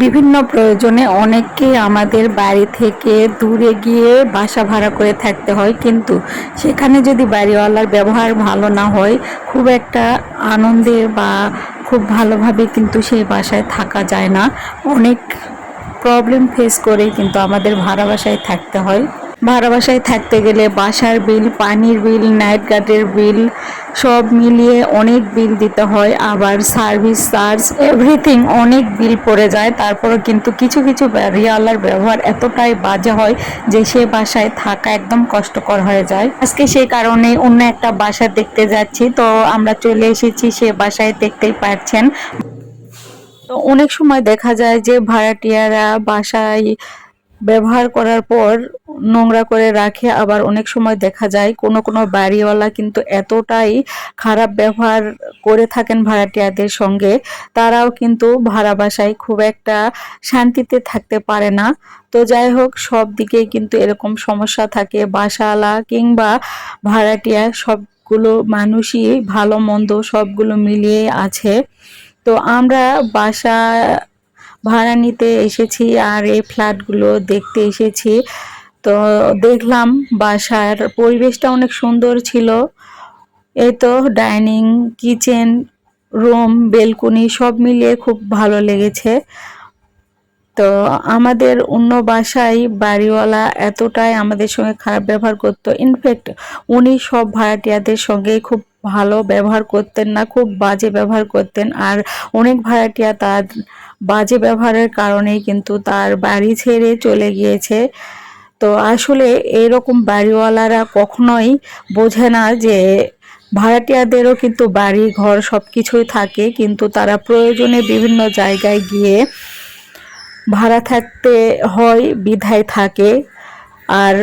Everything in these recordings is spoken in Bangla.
বিভিন্ন প্রয়োজনে অনেককে আমাদের বাড়ি থেকে দূরে গিয়ে বাসা ভাড়া করে থাকতে হয়, কিন্তু সেখানে যদি বাড়িওয়ালার ব্যবহার ভালো না হয় খুব একটা আনন্দে বা খুব ভালোভাবে কিন্তু সেই বাসায় থাকা যায় না। অনেক প্রবলেম ফেস করে কিন্তু আমাদের ভাড়া বাসায় থাকতে হয়। ভাড়া বাসায় থাকতে গেলে বাসার বিল, পানির বিল, নাইট গার্ডের বিল সব মিলিয়ে অনেক বিল দিতে হয়, আবার সার্ভিস চার্জ এভরিথিং অনেক বিল পড়ে যায়। তারপরে কিন্তু কিছু কিছু বাড়িওয়ালার ব্যবহার এতটাই বাজে হয় যে সে বাসায় থাকা একদম কষ্টকর হয়ে যায়। আজকে সেই কারণে অন্য একটা বাসা দেখতে যাচ্ছি, তো আমরা চলে এসেছি সে বাসায়, দেখতেই পাচ্ছেন। তো অনেক সময় দেখা যায় যে ভাড়াটিয়ারা বাসায় ব্যবহার করার পর নোংরা করে রাখে, আবার অনেক সময় দেখা যায় কোনো কোনো বাড়িওয়ালা কিন্তু এতটাই খারাপ ব্যবহার করে থাকেন ভাড়াটিয়াদের সঙ্গে, তারাও কিন্তু ভাড়া বাসায় খুব একটা শান্তিতে থাকতে পারে না। তো যাই হোক, সব দিকেই কিন্তু এরকম সমস্যা থাকে, বাসাওয়ালা কিংবা ভাড়াটিয়া সবগুলো মানুষই ভালো মন্দ সবগুলো মিলিয়ে আছে। তো আমরা বাসা ভাড়া নিতে এসেছি আর এই ফ্ল্যাটগুলো দেখতে এসেছি। তো দেখলাম বাসার পরিবেশটা অনেক সুন্দর ছিল। এই তো ডাইনিং, কিচেন, রুম, বেলকনি সব মিলিয়ে খুব ভালো লেগেছে। তো আমাদের অন্য বাসায় বাড়িওয়ালা এতটাই আমাদের সঙ্গে খারাপ ব্যবহার করতো, ইনফ্যাক্ট উনি সব ভাড়াটিয়াদের সঙ্গেই খুব ভালো ব্যবহার করতেন না, খুব বাজে ব্যবহার করতেন। আর অনেক ভাড়াটিয়া তার বাজে ব্যবহারের কারণেই কিন্তু তার বাড়ি ছেড়ে চলে গিয়েছে। তো আসলে এরকম বাড়িওয়ালারা কখনোই বোঝে না যে ভাড়াটিয়াদেরও কিন্তু বাড়ি ঘর সব কিছুই থাকে, কিন্তু তারা প্রয়োজনে বিভিন্ন জায়গায় গিয়ে ভাড়া থাকতে হয় বিধায় থাকে। আর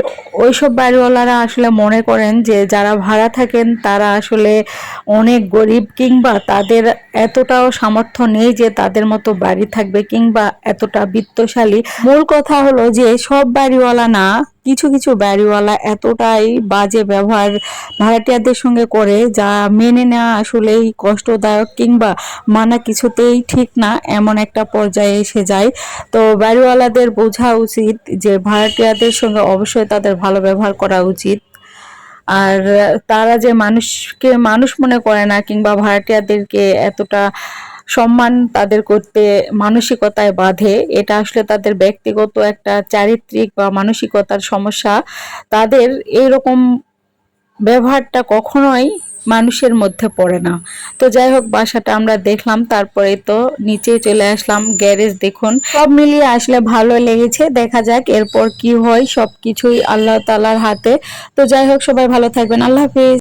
ওইসব বাড়িওয়ালারা আসলে মনে করেন যে যারা ভাড়া থাকেন তারা আসলে অনেক গরিব, কিংবা তাদের এতটাও সামর্থ্য নেই যে তাদের মতো বাড়ি থাকবে কিংবা এতটা বিত্তশালী। মূল কথা হলো যে সব বাড়িওয়ালা না, কিছু কিছু বাড়িওয়ালা এতটাই বাজে ব্যবহার ভাড়াটিয়াদের সঙ্গে করে যা মেনে নেওয়া আসলেই কষ্টদায়ক, কিংবা মানা কিছুতেই ঠিক না, এমন একটা পর্যায়ে এসে যায়। তো বাড়িওয়ালাদের বোঝা উচিত যে ভাড়াটিয়াদের সঙ্গে অবশ্যই তাদের ভালো ব্যবহার করা উচিত। আর তারা যে মানুষকে মানুষ মনে করে না, কিংবা ভাড়াটিয়াদেরকে এতটা সম্মান তাদের করতে মানসিকতায় বাধে, এটা আসলে তাদের ব্যক্তিগত একটা চারিত্রিক বা মানসিকতার সমস্যা। তাদের এইরকম ব্যবহারটা কখনোই মানুষের মধ্যে পড়ে না। তো যাই হোক, বাসাটা আমরা দেখলাম, তারপরে তো নিচে চলে আসলাম। গ্যারেজ দেখুন, সব মিলিয়ে আসলে ভালো লেগেছে। দেখা যাক এরপর কি হয়, সবকিছুই আল্লাহ তাআলার হাতে। তো যাই হোক, সবাই ভালো থাকবেন। আল্লাহ হাফেজ।